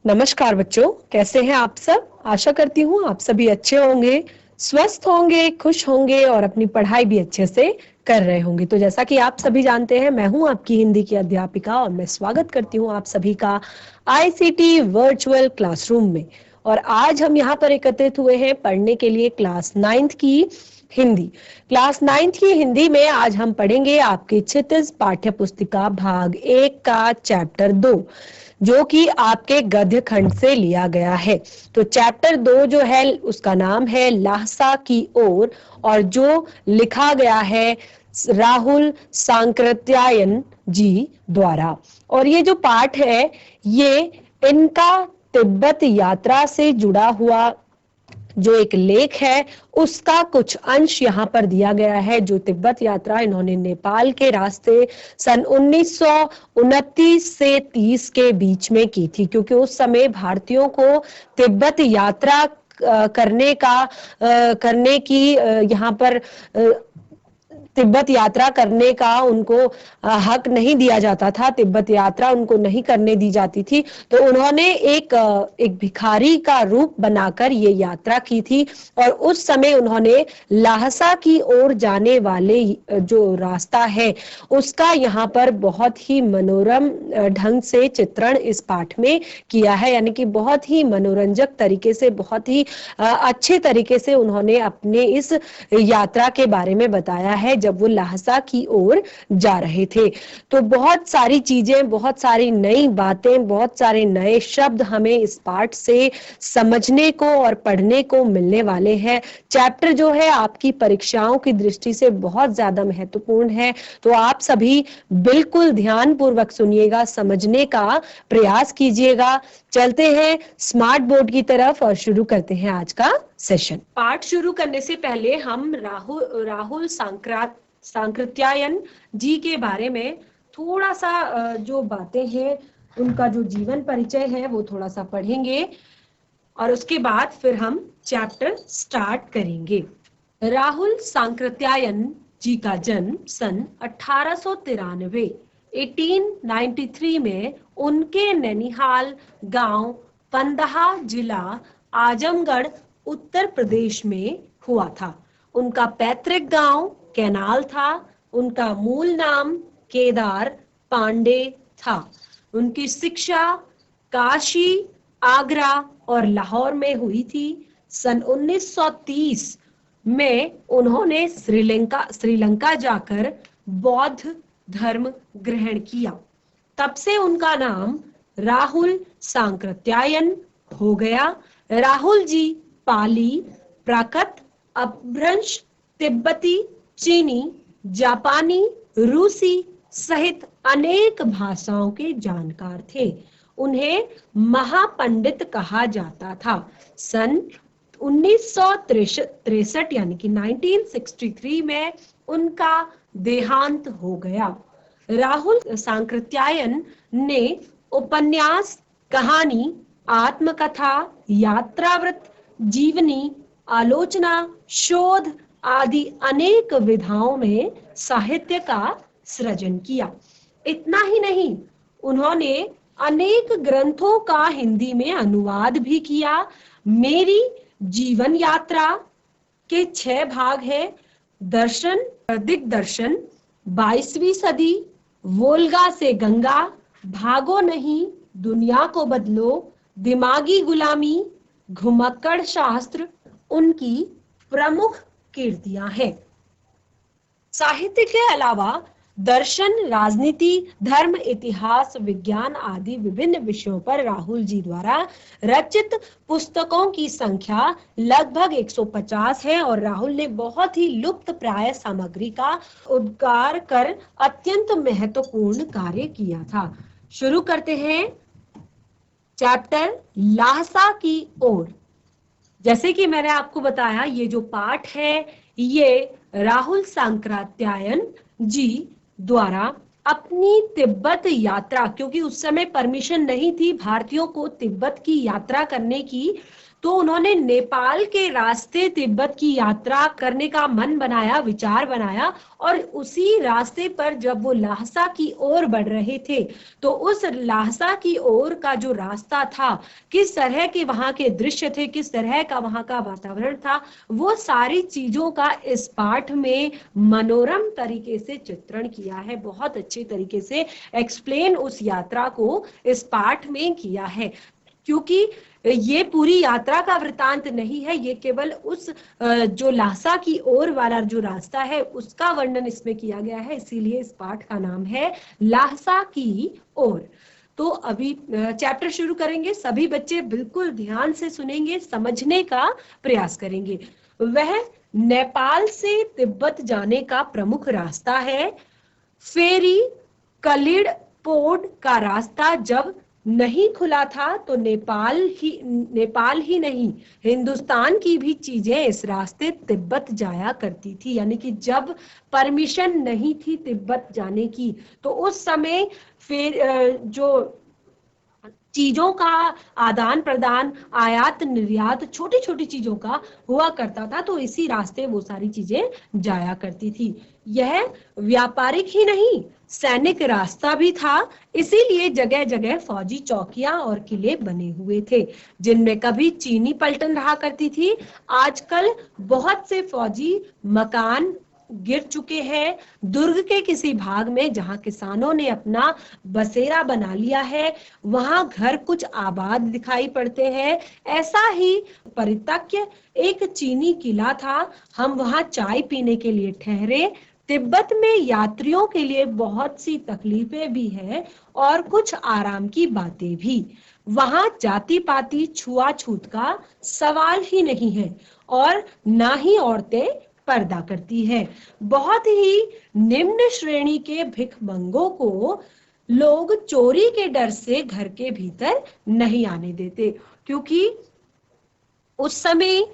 नमस्कार बच्चों, कैसे हैं आप सब। आशा करती हूँ आप सभी अच्छे होंगे, स्वस्थ होंगे, खुश होंगे और अपनी पढ़ाई भी अच्छे से कर रहे होंगे। तो जैसा कि आप सभी जानते हैं, मैं हूँ आपकी हिंदी की अध्यापिका और मैं स्वागत करती हूँ आप सभी का आईसीटी वर्चुअल क्लासरूम में। और आज हम यहाँ पर एकत्रित हुए हैं पढ़ने के लिए क्लास 9th की हिंदी। क्लास 9th की हिंदी में आज हम पढ़ेंगे आपकी क्षितिज पाठ्य पुस्तिका भाग 1 का चैप्टर 2, जो कि आपके गद्य खंड से लिया गया है। तो चैप्टर 2 जो है उसका नाम है लाहसा की ओर, और जो लिखा गया है राहुल सांकृत्यायन जी द्वारा। और ये जो पाठ है ये इनका तिब्बत यात्रा से जुड़ा हुआ जो एक लेख है उसका कुछ अंश यहाँ पर दिया गया है। जो तिब्बत यात्रा इन्होंने नेपाल के रास्ते सन 1929 से 30 के बीच में की थी, क्योंकि उस समय भारतीयों को तिब्बत यात्रा करने की यहाँ पर तिब्बत यात्रा करने का उनको हक नहीं दिया जाता था। तिब्बत यात्रा उनको नहीं करने दी जाती थी। तो उन्होंने एक भिखारी का रूप बनाकर ये यात्रा की थी। और उस समय उन्होंने लाहसा की ओर जाने वाले जो रास्ता है उसका यहाँ पर बहुत ही मनोरम ढंग से चित्रण इस पाठ में किया है। यानी कि बहुत ही मनोरंजक तरीके से, बहुत ही अच्छे तरीके से उन्होंने अपने इस यात्रा के बारे में बताया है जब वो लाहसा की ओर जा रहे थे। तो बहुत सारी चीजें, बहुत सारी नई बातें, बहुत सारे नए शब्द हमें इस पाठ से समझने को और पढ़ने को मिलने वाले हैं। चैप्टर जो है आपकी परीक्षाओं की दृष्टि से बहुत ज्यादा महत्वपूर्ण है। तो आप सभी बिल्कुल ध्यान पूर्वक सुनिएगा, समझने का प्रयास कीजिएगा। चलते हैं स्मार्ट बोर्ड की तरफ और शुरू करते हैं आज का सेशन। पाठ शुरू करने से पहले हम राहुल सांकृत्यायन जी के बारे में थोड़ा सा जो बातें हैं, उनका जो जीवन परिचय है वो थोड़ा सा पढ़ेंगे और उसके बाद फिर हम चैप्टर स्टार्ट करेंगे। राहुल सांकृत्यायन जी का जन्म सन 1893 में उनके नैनीहाल गांव पंदहा जिला आजमगढ़ उत्तर प्रदेश में हुआ था। उनका पैतृक गांव कैनाल था। उनका मूल नाम केदार पांडे था। उनकी शिक्षा काशी, आगरा और लाहौर में हुई थी। सन 1930 में उन्होंने श्रीलंका जाकर बौद्ध धर्म ग्रहण किया। तब से उनका नाम राहुल सांकृत्यायन हो गया। राहुल जी पाली, प्राकृत, अपभ्रंश, तिब्बती, चीनी, जापानी, रूसी सहित अनेक भाषाओं के जानकार थे। उन्हें महापंडित कहा जाता था। सन 1963 यानी कि 1963 में उनका देहांत हो गया। राहुल सांकृत्यायन ने उपन्यास, कहानी, आत्मकथा, यात्रावृत्त, जीवनी, आलोचना, शोध आदि अनेक विधाओं में साहित्य का सृजन किया। इतना ही नहीं, उन्होंने अनेक ग्रंथों का हिंदी में अनुवाद भी किया। मेरी जीवन यात्रा के 6 भाग हैं: दर्शन, दिग्दर्शन, 22वीं सदी, वोल्गा से गंगा, भागो नहीं, दुनिया को बदलो, दिमागी गुलामी, घुमक्कड़ शास्त्र उनकी प्रमुख कृतियां हैं। साहित्य के अलावा दर्शन, राजनीति, धर्म, इतिहास, विज्ञान आदि विभिन्न विषयों पर राहुल जी द्वारा रचित पुस्तकों की संख्या लगभग 150 है। और राहुल ने बहुत ही लुप्त प्राय सामग्री का उद्धार कर अत्यंत महत्वपूर्ण कार्य किया था। शुरू करते हैं चैप्टर लाहसा की ओर। जैसे कि मैंने आपको बताया, ये जो पाठ है ये राहुल सांकृत्यायन जी द्वारा अपनी तिब्बत यात्रा, क्योंकि उस समय परमिशन नहीं थी भारतीयों को तिब्बत की यात्रा करने की, तो उन्होंने नेपाल के रास्ते तिब्बत की यात्रा करने का मन बनाया, विचार बनाया, और उसी रास्ते पर जब वो ल्हासा की ओर बढ़ रहे थे तो उस ल्हासा की ओर का जो रास्ता था, किस तरह के वहां के दृश्य थे, किस तरह का वहां का वातावरण था, वो सारी चीजों का इस पाठ में मनोरम तरीके से चित्रण किया है। बहुत अच्छे तरीके से एक्सप्लेन उस यात्रा को इस पाठ में किया है, क्योंकि ये पूरी यात्रा का वृतांत नहीं है, ये केवल उस जो ल्हासा की ओर वाला जो रास्ता है उसका वर्णन इसमें किया गया है, इसीलिए इस पाठ का नाम है ल्हासा की ओर। तो अभी चैप्टर शुरू करेंगे, सभी बच्चे बिल्कुल ध्यान से सुनेंगे, समझने का प्रयास करेंगे। वह नेपाल से तिब्बत जाने का प्रमुख रास्ता है। फेरी कलिड़ पोर्ट का रास्ता जब नहीं खुला था तो नेपाल ही नहीं, हिंदुस्तान की भी चीजें इस रास्ते तिब्बत जाया करती थी। यानी कि जब परमिशन नहीं थी तिब्बत जाने की तो उस समय फिर जो चीजों का आदान प्रदान, आयात निर्यात, छोटी छोटी चीजों का हुआ करता था, तो इसी रास्ते वो सारी चीजें जाया करती थी। यह व्यापारिक ही नहीं, सैनिक रास्ता भी था, इसीलिए जगह जगह फौजी चौकियां और किले बने हुए थे, जिनमें कभी चीनी पलटन रहा करती थी। आजकल बहुत से फौजी मकान गिर चुके हैं। दुर्ग के किसी भाग में जहां किसानों ने अपना बसेरा बना लिया है, वहां घर कुछ आबाद दिखाई पड़ते हैं। ऐसा ही परितक्य एक चीनी किला था। हम वहां चाय पीने के लिए ठहरे। तिब्बत में यात्रियों के लिए बहुत सी तकलीफें भी हैं और कुछ आराम की बातें भी। वहां जाति पाति छुआछूत का सवाल ही नहीं है और ना ही औरतें पर्दा करती है। बहुत ही निम्न श्रेणी के भिखमंगों को लोग चोरी के डर से घर के भीतर नहीं आने देते, क्योंकि उस समय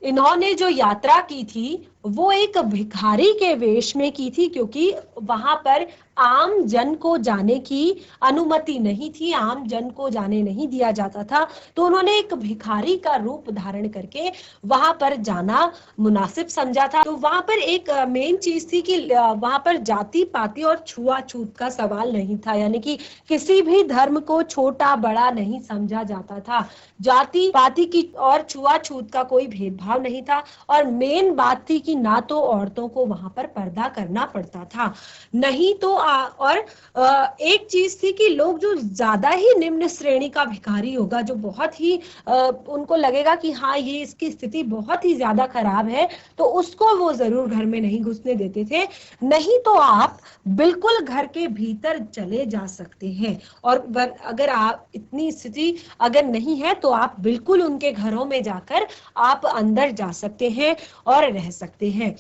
इन्होंने जो यात्रा की थी वो एक भिखारी के वेश में की थी, क्योंकि वहां पर आम जन को जाने की अनुमति नहीं थी, आम जन को जाने नहीं दिया जाता था। तो उन्होंने एक भिखारी का रूप धारण करके वहां पर जाना मुनासिब समझा था। तो वहां पर एक मेन चीज थी कि वहां पर जाति पाति और छुआछूत का सवाल नहीं था, यानी कि किसी भी धर्म को छोटा बड़ा नहीं समझा जाता था। जाति पाति की और छुआछूत का कोई भेदभाव नहीं था। और मेन बात थी कि ना तो औरतों को वहां पर पर्दा करना पड़ता था, नहीं तो और एक चीज थी कि लोग जो ज्यादा ही निम्न श्रेणी का भिखारी होगा, जो बहुत ही उनको लगेगा कि हाँ ये इसकी स्थिति बहुत ही ज्यादा खराब है, तो उसको वो जरूर घर में नहीं घुसने देते थे। नहीं तो आप बिल्कुल घर के भीतर चले जा सकते हैं, और अगर आप इतनी स्थिति अगर नहीं है तो आप बिल्कुल उनके घरों में जाकर आप अंदर जा सकते हैं और रह सकते हैं,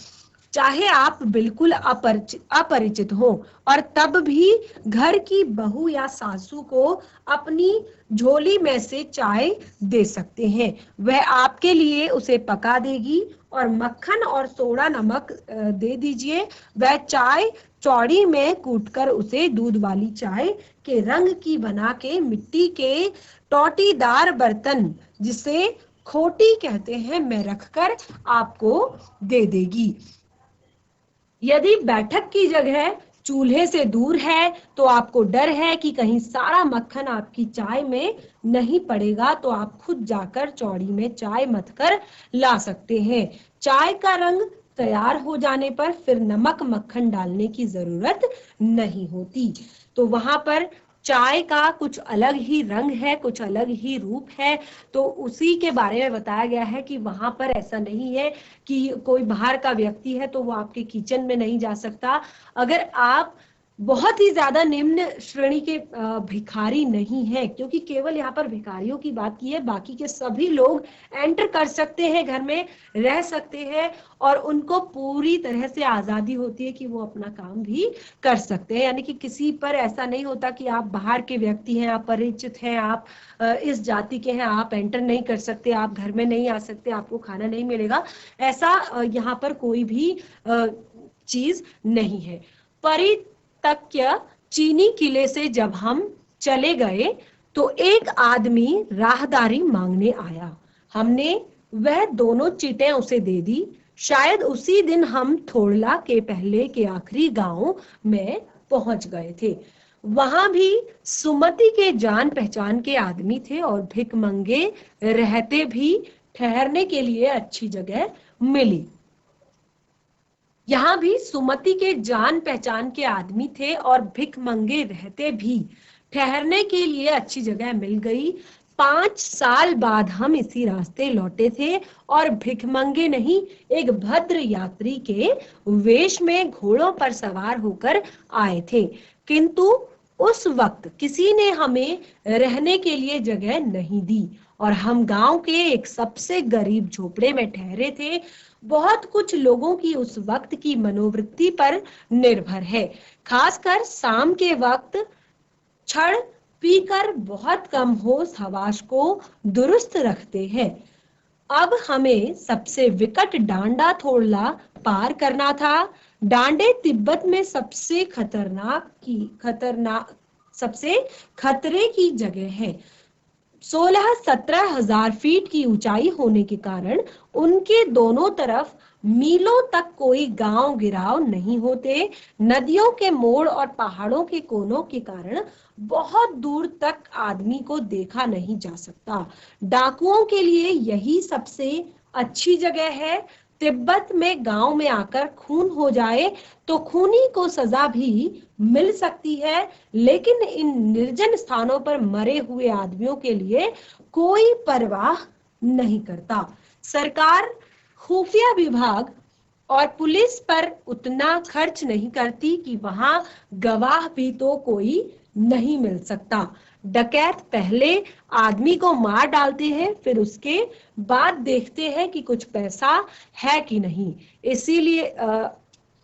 चाहे आप बिल्कुल अपरिचित हो। और तब भी घर की बहू या सासू को अपनी झोली में से चाय दे सकते हैं, वह आपके लिए उसे पका देगी और मक्खन और सोडा नमक दे दीजिए। वह चाय चौड़ी में कूटकर उसे दूध वाली चाय के रंग की बना के मिट्टी के टोटीदार बर्तन, जिसे खोटी कहते हैं, में रखकर आपको दे देगी। यदि बैठक की जगह चूल्हे से दूर है तो आपको डर है कि कहीं सारा मक्खन आपकी चाय में नहीं पड़ेगा, तो आप खुद जाकर चौड़ी में चाय मथकर ला सकते हैं। चाय का रंग तैयार हो जाने पर फिर नमक मक्खन डालने की जरूरत नहीं होती। तो वहां पर चाय का कुछ अलग ही रंग है, कुछ अलग ही रूप है। तो उसी के बारे में बताया गया है कि वहां पर ऐसा नहीं है कि कोई बाहर का व्यक्ति है तो वो आपके किचन में नहीं जा सकता। अगर आप बहुत ही ज्यादा निम्न श्रेणी के भिखारी नहीं है, क्योंकि केवल यहाँ पर भिखारियों की बात की है, बाकी के सभी लोग एंटर कर सकते हैं, घर में रह सकते हैं और उनको पूरी तरह से आजादी होती है कि वो अपना काम भी कर सकते हैं। यानी कि किसी पर ऐसा नहीं होता कि आप बाहर के व्यक्ति हैं, आप परिचित हैं, आप इस जाति के हैं, आप एंटर नहीं कर सकते, आप घर में नहीं आ सकते, आपको खाना नहीं मिलेगा। ऐसा यहाँ पर कोई भी चीज नहीं है। परितक्य चीनी किले से जब हम चले गए तो एक आदमी राहदारी मांगने आया। हमने वह दोनों चीटें उसे दे दी। शायद उसी दिन हम थोड़ला के पहले के आखिरी गांव में पहुंच गए थे। वहां भी सुमति के जान पहचान के आदमी थे और भिखमंगे रहते भी ठहरने के लिए अच्छी जगह मिली। यहाँ भी सुमति के जान पहचान के आदमी थे और भिखमंगे रहते भी ठहरने के लिए अच्छी जगह मिल गई। 5 साल बाद हम इसी रास्ते लौटे थे और भिखमंगे नहीं, एक भद्र यात्री के वेश में घोड़ों पर सवार होकर आए थे। किंतु उस वक्त किसी ने हमें रहने के लिए जगह नहीं दी और हम गांव के एक सबसे गरीब झोपड़े में ठहरे थे। बहुत कुछ लोगों की उस वक्त की मनोवृत्ति पर निर्भर है, खासकर शाम के वक्त छड़ पीकर बहुत कम होश हवास को दुरुस्त रखते हैं। अब हमें सबसे विकट डांडा थोड़ला पार करना था। डांडे तिब्बत में सबसे खतरे की जगह है। 16-17 हजार फीट की ऊंचाई होने के कारण उनके दोनों तरफ मीलों तक कोई गांव गिराव नहीं होते। नदियों के मोड़ और पहाड़ों के कोनों के कारण बहुत दूर तक आदमी को देखा नहीं जा सकता। डाकुओं के लिए यही सबसे अच्छी जगह है। तिब्बत में गांव में आकर खून हो जाए तो खूनी को सजा भी मिल सकती है, लेकिन इन निर्जन स्थानों पर मरे हुए आदमियों के लिए कोई परवाह नहीं करता। सरकार, खुफिया विभाग और पुलिस पर उतना खर्च नहीं करती कि वहां गवाह भी तो कोई नहीं मिल सकता। डकैत पहले आदमी को मार डालते हैं, फिर उसके बाद देखते हैं कि कुछ पैसा है कि नहीं, इसीलिए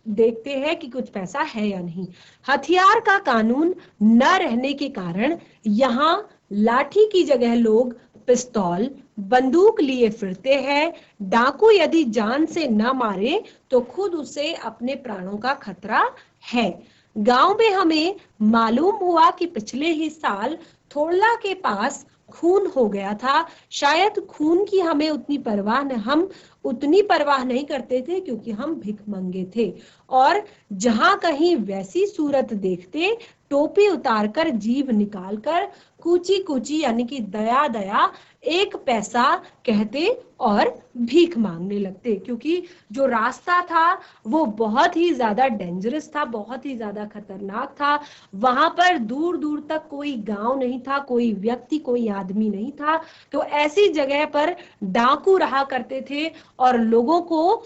देखते हैं कि कुछ पैसा है या नहीं। हथियार का कानून न रहने के कारण यहाँ लाठी की जगह लोग पिस्तौल, बंदूक लिए फिरते हैं। डाकू यदि जान से न मारे तो खुद उसे अपने प्राणों का खतरा है। गांव में हमें मालूम हुआ कि पिछले ही साल थोड़ला के पास खून हो गया था। शायद खून की हमें हम उतनी परवाह नहीं करते थे क्योंकि हम भिखमंगे थे और जहां कहीं वैसी सूरत देखते टोपी उतारकर जीभ निकालकर कूची कूची यानी कि दया दया 1 पैसा कहते और भीख मांगने लगते, क्योंकि जो रास्ता था वो बहुत ही ज्यादा डेंजरस था, बहुत ही ज्यादा खतरनाक था। वहां पर दूर दूर तक कोई गांव नहीं था, कोई व्यक्ति, कोई आदमी नहीं था। तो ऐसी जगह पर डाकू रहा करते थे और लोगों को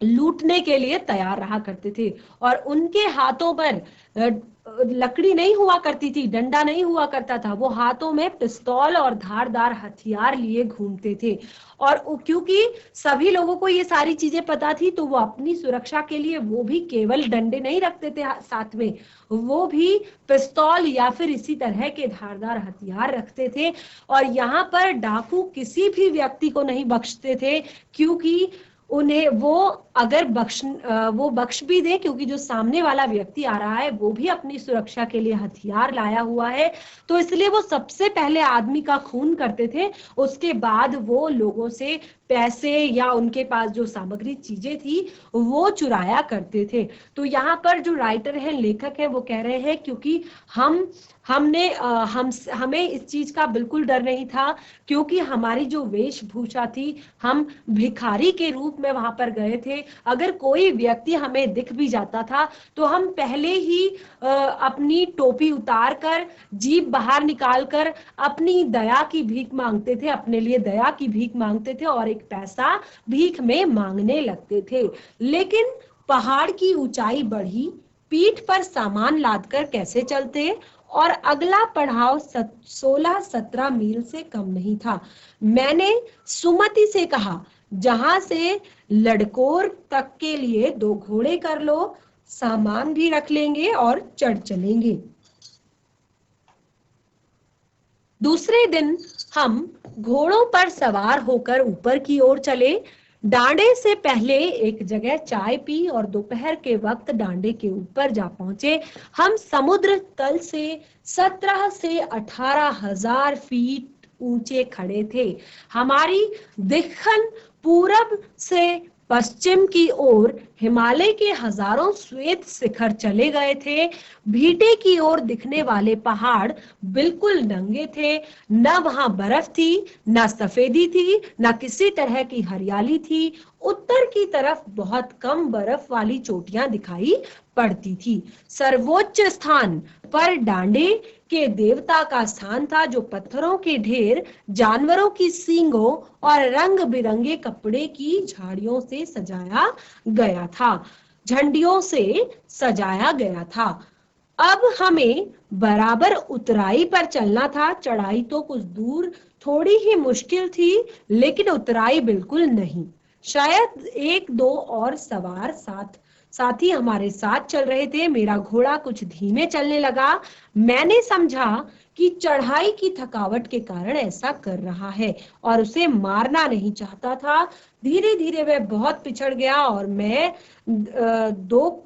लूटने के लिए तैयार रहा करते थे और उनके हाथों पर लकड़ी नहीं हुआ करती थी, डंडा नहीं हुआ करता था, वो हाथों में पिस्तौल और धारदार हथियार लिए घूमते थे। और क्योंकि सभी लोगों को ये सारी चीजें पता थी तो वो अपनी सुरक्षा के लिए वो भी केवल डंडे नहीं रखते थे साथ में, वो भी पिस्तौल या फिर इसी तरह के धारदार हथियार रखते थे। और यहाँ पर डाकू किसी भी व्यक्ति को नहीं बख्शते थे, क्योंकि उन्हें वो अगर बख्श भी दे, क्योंकि जो सामने वाला व्यक्ति आ रहा है वो भी अपनी सुरक्षा के लिए हथियार लाया हुआ है, तो इसलिए वो सबसे पहले आदमी का खून करते थे, उसके बाद वो लोगों से पैसे या उनके पास जो सामग्री चीजें थी वो चुराया करते थे। तो यहाँ पर जो राइटर है, लेखक है, वो कह रहे हैं क्योंकि हमें इस चीज का बिल्कुल डर नहीं था, क्योंकि हमारी जो वेशभूषा थी, हम भिखारी के रूप में वहां पर गए थे। अगर कोई व्यक्ति हमें दिख भी जाता था तो हम पहले ही अपनी टोपी उतार कर, जीभ बाहर निकालकर अपनी दया की भीख मांगते थे, अपने लिए दया की भीख मांगते थे और 1 पैसा भीख में मांगने लगते थे। लेकिन पहाड़ की ऊंचाई बढ़ी, पीठ पर सामान लादकर कैसे चलते, और अगला पड़ाव 16-17 मील से कम नहीं था। मैंने सुमति से कहा, जहां से लड़कोर तक के लिए 2 घोड़े कर लो, सामान भी रख लेंगे और चढ़ चलेंगे। दूसरे दिन हम घोड़ों पर सवार होकर ऊपर की ओर चले। डांडे से पहले एक जगह चाय पी और दोपहर के वक्त डांडे के ऊपर जा पहुंचे। हम समुद्र तल से 17 से 18 हजार फीट ऊंचे खड़े थे। हमारी दिक्कन पूरब से पश्चिम की ओर हिमालय के हजारों श्वेत शिखर चले गए थे। भीटे की ओर दिखने वाले पहाड़ बिल्कुल नंगे थे। न वहां बर्फ थी, न सफेदी थी, न किसी तरह की हरियाली थी। उत्तर की तरफ बहुत कम बर्फ वाली चोटियां दिखाई पड़ती थी। सर्वोच्च स्थान पर डांडे के देवता का स्थान था, जो पत्थरों के ढेर, जानवरों की सींगों और रंग बिरंगे कपड़े की झाड़ियों से सजाया गया था, झंडियों से सजाया गया था। अब हमें बराबर उतराई पर चलना था। चढ़ाई तो कुछ दूर थोड़ी ही मुश्किल थी, लेकिन उतराई बिल्कुल नहीं। शायद एक दो और सवार साथी हमारे साथ चल रहे थे। मेरा घोड़ा कुछ धीमे चलने लगा। मैंने समझा कि चढ़ाई की थकावट के कारण ऐसा कर रहा है और उसे मारना नहीं चाहता था। धीरे धीरे वह बहुत पिछड़ गया और मैं दो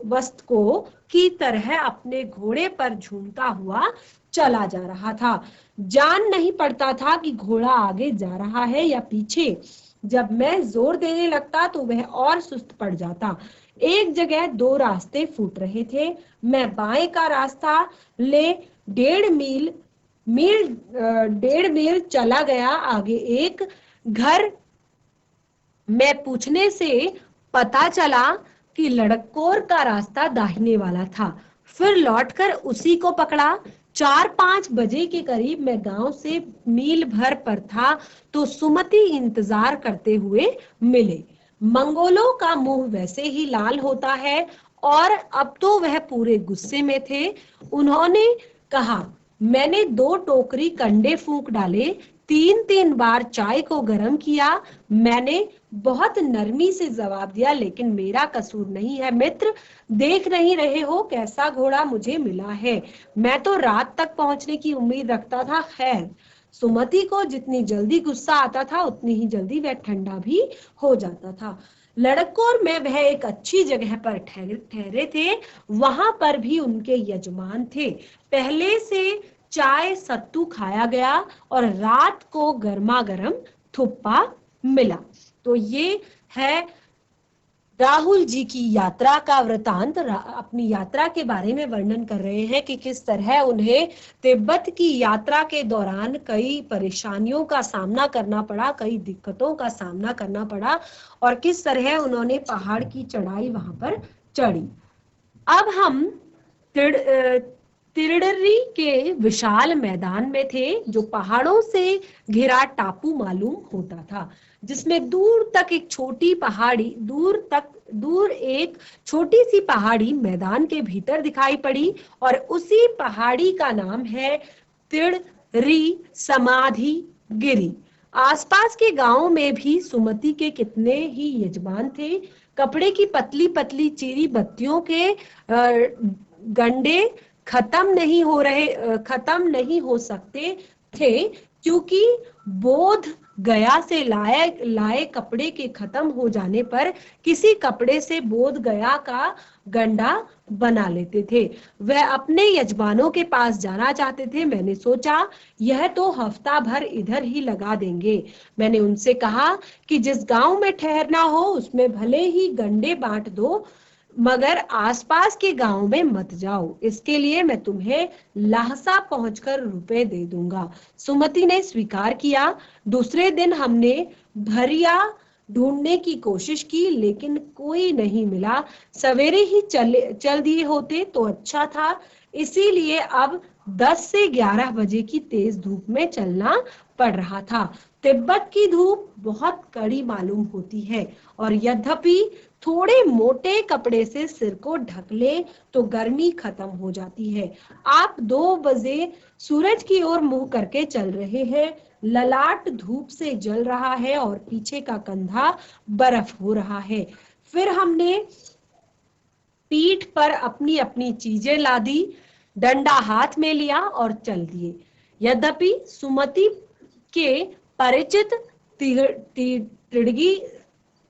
वस्त को की तरह अपने घोड़े पर झूमता हुआ चला जा रहा था। जान नहीं पड़ता था कि घोड़ा आगे जा रहा है या पीछे। जब मैं जोर देने लगता तो वह और सुस्त पड़ जाता। एक जगह दो रास्ते फूट रहे थे। मैं बाएं का रास्ता ले 1.5 मील चला गया। आगे एक घर में पूछने से पता चला कि लड़कोर का रास्ता दाहिने वाला था। फिर लौटकर उसी को पकड़ा। 4-5 बजे के करीब मैं गांव से मील भर पर था तो सुमति इंतजार करते हुए मिले। मंगोलों का मुंह वैसे ही लाल होता है और अब तो वह पूरे गुस्से में थे। उन्होंने कहा, मैंने 2 टोकरी कंडे फूंक डाले, 3-3 बार चाय को गर्म किया। मैंने बहुत नरमी से जवाब दिया, लेकिन मेरा कसूर नहीं है मित्र। देख नहीं रहे हो कैसा घोड़ा मुझे मिला है। मैं तो रात तक पहुंचने की उम्मीद रखता था। खैर, सुमति को जितनी जल्दी गुस्सा आता था उतनी ही जल्दी वह ठंडा भी हो जाता था। लड़कोर में वह एक अच्छी जगह पर ठहरे थे। वहां पर भी उनके यजमान थे। पहले से चाय सत्तू खाया गया और रात को गर्मा गर्म थुप्पा मिला। तो ये है राहुल जी की यात्रा का वृतांत। अपनी यात्रा के बारे में वर्णन कर रहे हैं कि किस तरह उन्हें तिब्बत की यात्रा के दौरान कई परेशानियों का सामना करना पड़ा, कई दिक्कतों का सामना करना पड़ा और किस तरह उन्होंने पहाड़ की चढ़ाई वहां पर चढ़ी। अब हम तिरडरी के विशाल मैदान में थे, जो पहाड़ों से घिरा टापू मालूम होता था, जिसमें दूर एक छोटी सी पहाड़ी मैदान के भीतर दिखाई पड़ी और उसी पहाड़ी का नाम है तिरडरी समाधि गिरी। आसपास के गांवों में भी सुमति के कितने ही यजमान थे। कपड़े की पतली पतली चीरी बत्तियों के गंडे खत्म नहीं हो सकते थे, क्योंकि बोध गया से लाए कपड़े के खत्म हो जाने पर किसी कपड़े से बोध गया का गंडा बना लेते थे। वह अपने यजमानों के पास जाना चाहते थे। मैंने सोचा, यह तो हफ्ता भर इधर ही लगा देंगे। मैंने उनसे कहा कि जिस गांव में ठहरना हो उसमें भले ही गंडे बांट दो, मगर आसपास के गांव में मत जाओ। इसके लिए मैं तुम्हें लाहसा पहुंचकर रुपए दे दूंगा। सुमति ने स्वीकार किया। दूसरे दिन हमने भरिया ढूंढने की कोशिश की, लेकिन कोई नहीं मिला। सवेरे ही चल दिए होते तो अच्छा था। इसीलिए अब 10 से 11 बजे की तेज धूप में चलना पड़ रहा था। तिब्बत की धूप बहुत कड़ी मालूम होती है और यद्यपि थोड़े मोटे कपड़े से सिर को ढक ले तो गर्मी खत्म हो जाती है। आप 2 बजे सूरज की ओर मुंह करके चल रहे हैं। ललाट धूप से जल रहा है और पीछे का कंधा बर्फ हो रहा है। फिर हमने पीठ पर अपनी अपनी चीजें लादी, डंडा हाथ में लिया और चल दिए। यद्यपि सुमति के परिचित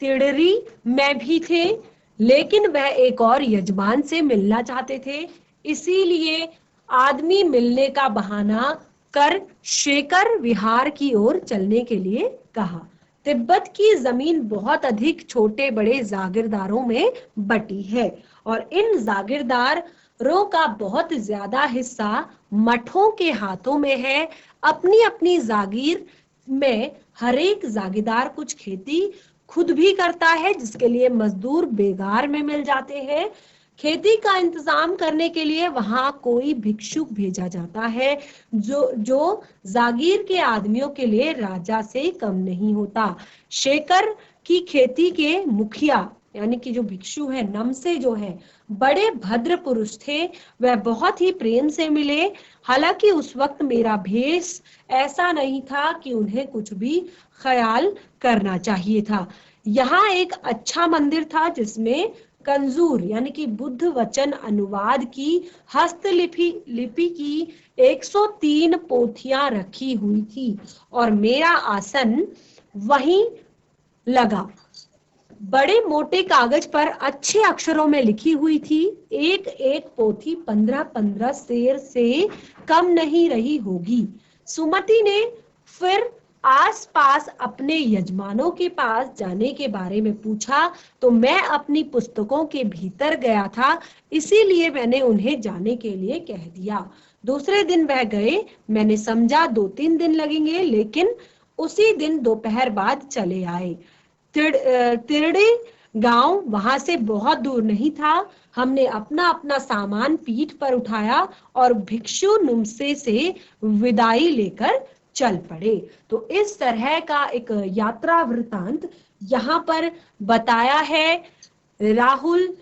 तिड़री में भी थे, लेकिन वह एक और यजमान से मिलना चाहते थे। इसीलिए आदमी मिलने का बहाना कर शेकर विहार की ओर चलने के लिए कहा। तिब्बत की जमीन बहुत अधिक छोटे बड़े जागीरदारों में बटी है और इन जागीरदारों का बहुत ज्यादा हिस्सा मठों के हाथों में है। अपनी अपनी जागीर में हर एक जागीरदार कुछ खेती खुद भी करता है, जिसके लिए मजदूर बेगार में मिल जाते हैं। खेती का इंतजाम करने के लिए वहां कोई भिक्षुक भेजा जाता है, जो जागीर के आदमियों के लिए राजा से कम नहीं होता। शेकर की खेती के मुखिया यानी कि जो भिक्षु है, नमसे जो है, बड़े भद्र पुरुष थे। वह बहुत ही प्रेम से मिले। हालांकि उस वक्त मेरा भेष ऐसा नहीं था कि उन्हें कुछ भी ख्याल करना चाहिए था। यहाँ एक अच्छा मंदिर था जिसमें कंजूर यानी कि बुद्ध वचन अनुवाद की लिपि की 103 पोथियां रखी हुई थी और मेरा आसन वहीं लगा। बड़े मोटे कागज पर अच्छे अक्षरों में लिखी हुई थी। एक एक पोथी 15-15 शेर से कम नहीं रही होगी। सुमति ने फिर आसपास अपने यजमानों के पास जाने के बारे में पूछा, तो मैं अपनी पुस्तकों के भीतर गया था, इसीलिए मैंने उन्हें जाने के लिए कह दिया। दूसरे दिन वह गए। मैंने समझा 2-3 दिन लगेंगे, लेकिन उसी दिन दोपहर बाद चले आए। तिरड़ी गांव वहां से बहुत दूर नहीं था। हमने अपना अपना सामान पीठ पर उठाया और भिक्षु नुमसे से विदाई लेकर चल पड़े। तो इस तरह का एक यात्रा वृतांत यहाँ पर बताया है राहुल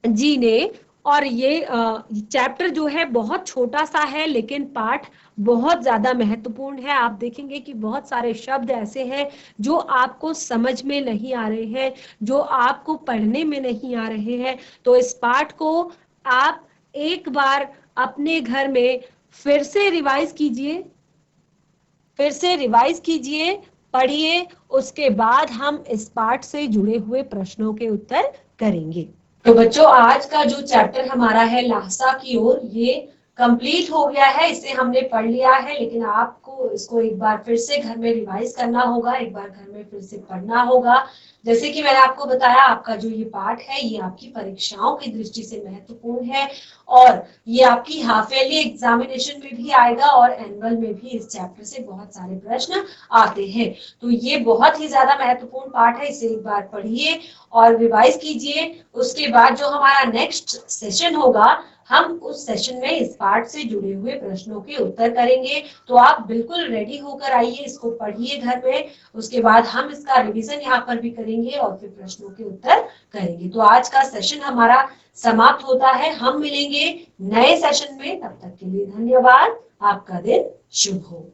जी ने। और ये चैप्टर जो है बहुत छोटा सा है, लेकिन पाठ बहुत ज्यादा महत्वपूर्ण है। आप देखेंगे कि बहुत सारे शब्द ऐसे हैं जो आपको समझ में नहीं आ रहे हैं, जो आपको पढ़ने में नहीं आ रहे हैं। तो इस पाठ को आप एक बार अपने घर में फिर से रिवाइज कीजिए, पढ़िए। उसके बाद हम इस पाठ से जुड़े हुए प्रश्नों के उत्तर करेंगे। तो बच्चों, आज का जो चैप्टर हमारा है लासा की ओर, ये कंप्लीट हो गया है। इसे हमने पढ़ लिया है, लेकिन आपको इसको एक बार फिर से घर में रिवाइज करना होगा, एक बार घर में फिर से पढ़ना होगा। जैसे कि मैंने आपको बताया, आपका जो ये पाठ है ये आपकी परीक्षाओं की दृष्टि से महत्वपूर्ण है और ये आपकी हाफ ईयरली एग्जामिनेशन में भी आएगा और एनुअल में भी इस चैप्टर से बहुत सारे प्रश्न आते हैं। तो ये बहुत ही ज्यादा महत्वपूर्ण पाठ है, इसे एक बार पढ़िए और रिवाइज कीजिए। उसके बाद जो हमारा नेक्स्ट सेशन होगा, हम उस सेशन में इस पाठ से जुड़े हुए प्रश्नों के उत्तर करेंगे। तो आप बिल्कुल रेडी होकर आइए, इसको पढ़िए घर में। उसके बाद हम इसका रिवीजन यहाँ पर भी करेंगे और फिर प्रश्नों के उत्तर करेंगे। तो आज का सेशन हमारा समाप्त होता है। हम मिलेंगे नए सेशन में, तब तक के लिए धन्यवाद। आपका दिन शुभ हो।